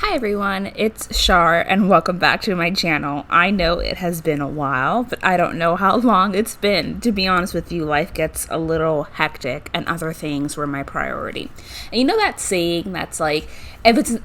Hi everyone, it's Shar and welcome back to my channel. I know it has been a while, but I don't know how long it's been. To be honest with you, life gets a little hectic and other things were my priority. And you know that saying that's like,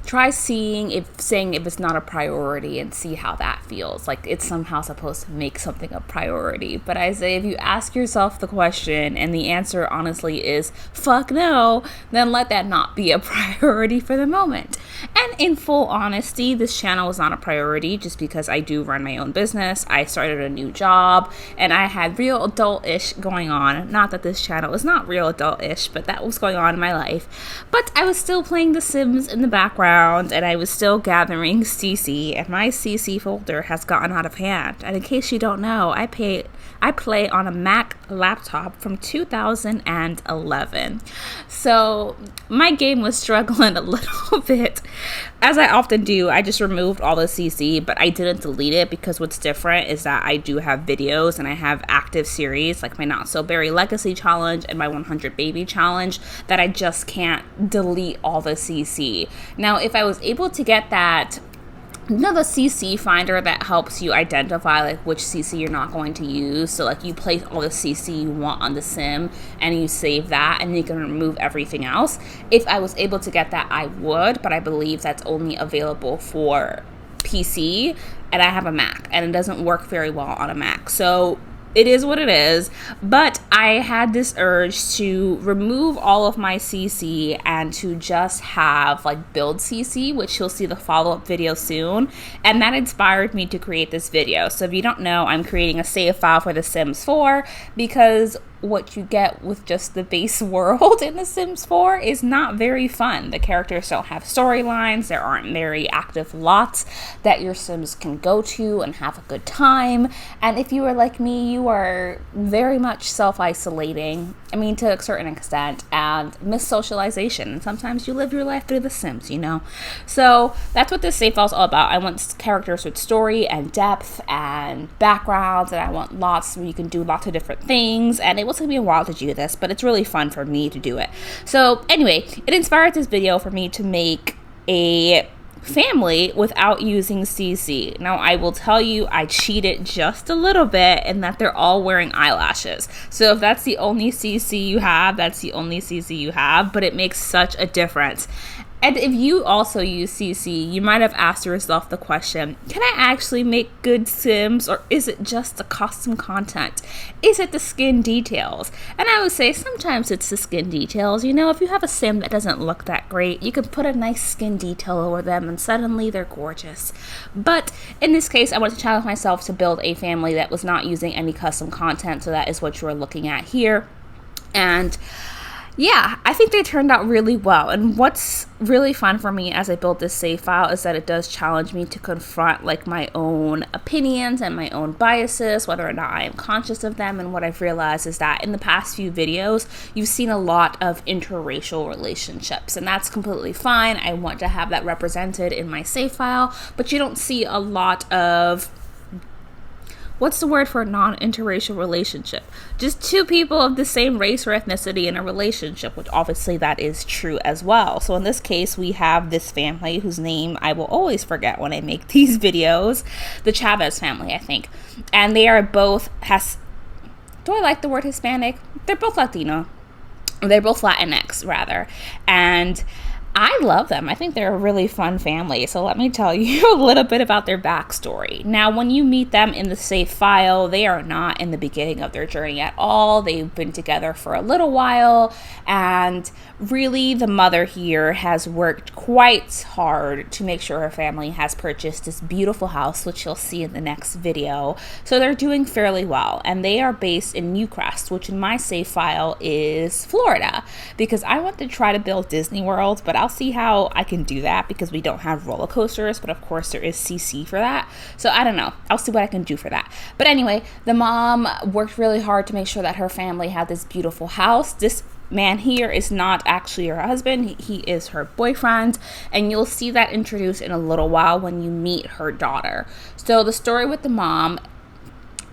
try saying if it's not a priority and see how that feels. Like it's somehow supposed to make something a priority. But I say if you ask yourself the question and the answer honestly is fuck no, then let that not be a priority for the moment. And in full honesty, this channel is not a priority just because I do run my own business. I started a new job and I had real adult-ish going on. Not that this channel is not real adult-ish, but that was going on in my life. But I was still playing The Sims in the background and I was still gathering CC, and my CC folder has gotten out of hand. And in case you don't know, I play on a Mac laptop from 2011. So my game was struggling a little bit. As I often do, I just removed all the CC, but I didn't delete it because what's different is that I do have videos and I have active series like my Not So Berry Legacy Challenge and my 100 Baby Challenge that I just can't delete all the CC. Now, if I was able to get that, you know, the CC finder that helps you identify like which CC you're not going to use. So like you place all the CC you want on the sim and you save that and you can remove everything else. If I was able to get that, I would, but I believe that's only available for PC and I have a Mac and it doesn't work very well on a Mac. So it is what it is, but I had this urge to remove all of my CC and to just have like build CC, which you'll see the follow-up video soon, and that inspired me to create this video. So if you don't know, I'm creating a save file for The Sims 4 because what you get with just the base world in The Sims 4 is not very fun. The characters don't have storylines. There aren't very active lots that your Sims can go to and have a good time. And if you are like me, you are very much self-isolating. I mean, to a certain extent, and miss socialization. And sometimes you live your life through The Sims, you know? So that's what this save file is all about. I want characters with story and depth and backgrounds, and I want lots where you can do lots of different things. And it will take me a while to do this, but it's really fun for me to do it. So anyway, it inspired this video for me to make a family without using CC. Now I will tell you I cheated just a little bit in that they're all wearing eyelashes. So if that's the only CC you have, that's the only CC you have, but it makes such a difference. And if you also use CC, you might have asked yourself the question, can I actually make good Sims, or is it just the custom content? Is it the skin details? And I would say sometimes it's the skin details. You know, if you have a Sim that doesn't look that great, you can put a nice skin detail over them and suddenly they're gorgeous. But in this case, I wanted to challenge myself to build a family that was not using any custom content, so that is what you're looking at here. And yeah, I think they turned out really well. And what's really fun for me as I build this save file is that it does challenge me to confront like my own opinions and my own biases, whether or not I am conscious of them. And what I've realized is that in the past few videos, you've seen a lot of interracial relationships, and that's completely fine. I want to have that represented in my save file, but you don't see a lot of, what's the word for a non-interracial relationship? Just two people of the same race or ethnicity in a relationship, which obviously that is true as well. So in this case, we have this family whose name I will always forget when I make these videos, the Chavez family, I think. And they are both, do I like the word Hispanic? They're both Latino. They're both Latinx, rather. And I love them. I think they're a really fun family. So let me tell you a little bit about their backstory. Now, when you meet them in the save file, they are not in the beginning of their journey at all. They've been together for a little while. And really, the mother here has worked quite hard to make sure her family has purchased this beautiful house, which you'll see in the next video. So they're doing fairly well. And they are based in Newcrest, which in my save file is Florida, because I want to try to build Disney World, but I'll see how I can do that because we don't have roller coasters, but of course there is CC for that. So I don't know. I'll see what I can do for that. But anyway, the mom worked really hard to make sure that her family had this beautiful house. This man here is not actually her husband. He is her boyfriend, and you'll see that introduced in a little while when you meet her daughter. So the story with the mom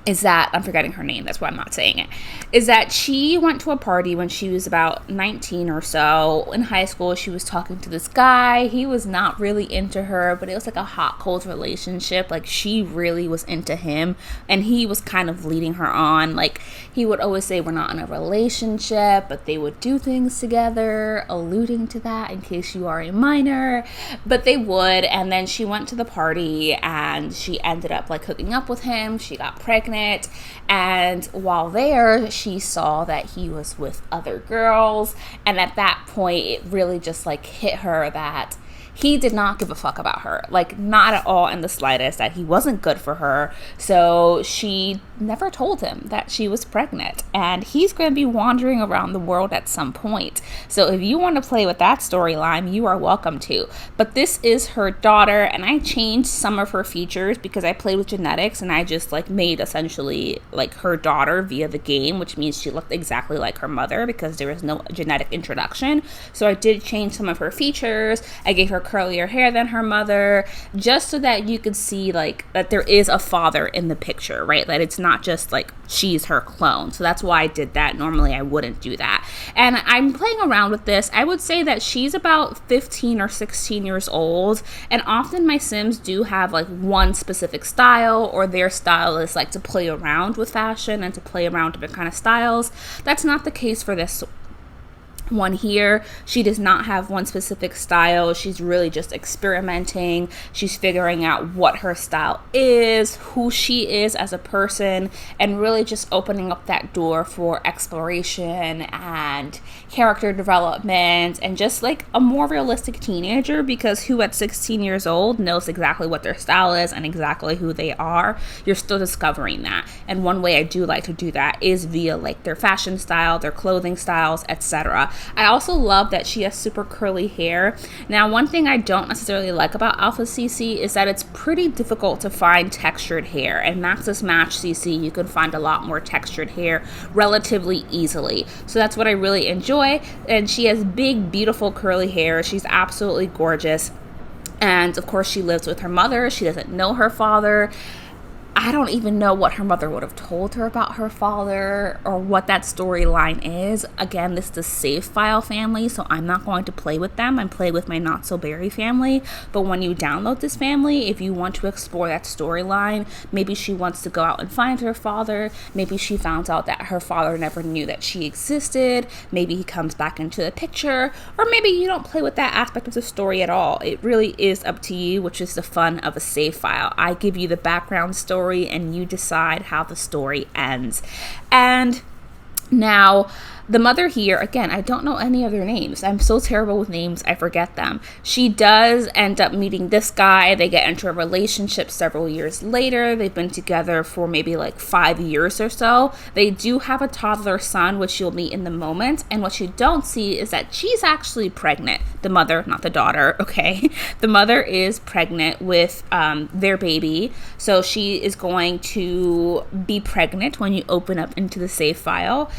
is that, I'm forgetting her name, that's why I'm not saying it, is that she went to a party when she was about 19 or so. In high school, she was talking to this guy. He was not really into her, but it was like a hot, cold relationship. Like, she really was into him, and he was kind of leading her on. Like, he would always say, we're not in a relationship, but they would do things together, alluding to that in case you are a minor. But they would, and then she went to the party, and she ended up, like, hooking up with him. She got pregnant. And while there, she saw that he was with other girls, and at that point it really just like hit her that he did not give a fuck about her, like not at all in the slightest, that he wasn't good for her. So she never told him that she was pregnant, and he's going to be wandering around the world at some point. So if you want to play with that storyline, you are welcome to. But this is her daughter, and I changed some of her features because I played with genetics, and I just like made essentially like her daughter via the game, which means she looked exactly like her mother because there was no genetic introduction. So I did change some of her features. I gave her curlier hair than her mother, just so that you could see like that there is a father in the picture, right? That it's not just like she's her clone. So that's why I did that. Normally I wouldn't do that. And I'm playing around with this. I would say that she's about 15 or 16 years old, and often my Sims do have like one specific style, or their style is like to play around with fashion and to play around different kind of styles. That's not the case for this one here. She does not have one specific style. She's really just experimenting. She's figuring out what her style is, who she is as a person, and really just opening up that door for exploration and character development, and just like a more realistic teenager, because who at 16 years old knows exactly what their style is and exactly who they are? You're still discovering that. And one way I do like to do that is via like their fashion style, their clothing styles, etc. I also love that she has super curly hair. Now, one thing I don't necessarily like about Alpha CC is that it's pretty difficult to find textured hair. And Maxis Match CC, you can find a lot more textured hair relatively easily. So that's what I really enjoy. And she has big, beautiful curly hair. She's absolutely gorgeous. And of course, she lives with her mother. She doesn't know her father. I don't even know what her mother would have told her about her father or what that storyline is. Again, this is a save file family, so I'm not going to play with them. I'm playing with my Not So Berry family. But when you download this family, if you want to explore that storyline, maybe she wants to go out and find her father. Maybe she found out that her father never knew that she existed. Maybe he comes back into the picture. Or maybe you don't play with that aspect of the story at all. It really is up to you, which is the fun of a save file. I give you the background story, and you decide how the story ends. And now, the mother here, again, I don't know any of their names. I'm so terrible with names, I forget them. She does end up meeting this guy. They get into a relationship several years later. They've been together for maybe like 5 years or so. They do have a toddler son, which you'll meet in the moment. And what you don't see is that she's actually pregnant. The mother, not the daughter, okay? The mother is pregnant with their baby. So she is going to be pregnant when you open up into the save file.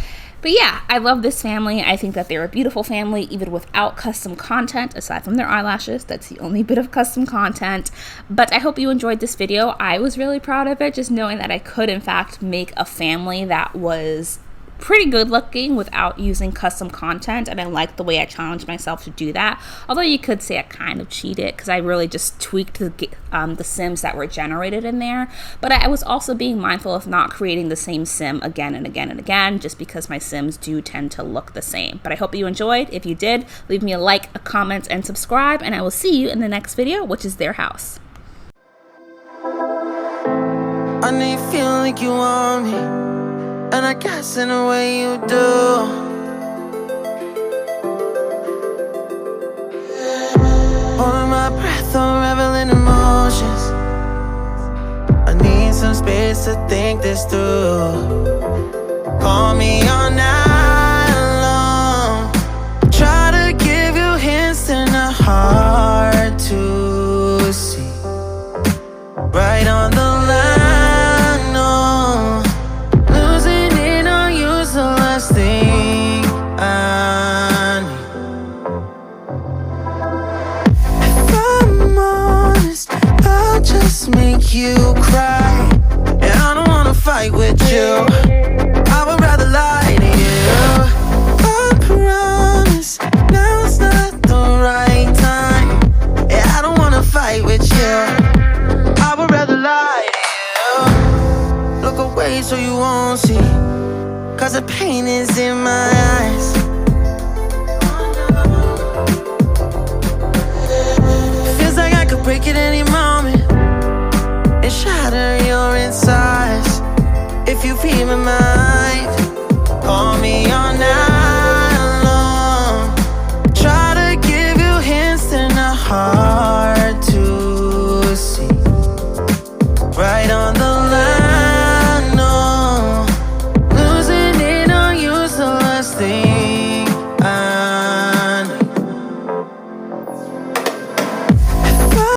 But yeah, I love this family. I think that they're a beautiful family, even without custom content, aside from their eyelashes. That's the only bit of custom content. But I hope you enjoyed this video. I was really proud of it, just knowing that I could, in fact, make a family that was pretty good looking without using custom content, and I like the way I challenged myself to do that. Although you could say I kind of cheated because I really just tweaked the Sims that were generated in there. But I was also being mindful of not creating the same Sim again and again and again, just because my Sims do tend to look the same. But I hope you enjoyed. If you did, leave me a like, a comment, and subscribe, and I will see you in the next video, which is their house. I know you feel like you want me, and I guess in a way you do. Holding my breath, unraveling emotions. I need some space to think this through. Call me all night long. Try to give you hints and a hard to see. Right on the line, no. Losing it on you's the last thing I need. If I'm honest, I'll just make you cry. And I don't wanna fight fight with you. I would rather lie to you. I promise now's not the right time. Yeah, I don't wanna fight with you. I would rather lie to you. Look away so you won't see, 'cause the pain is in my eyes.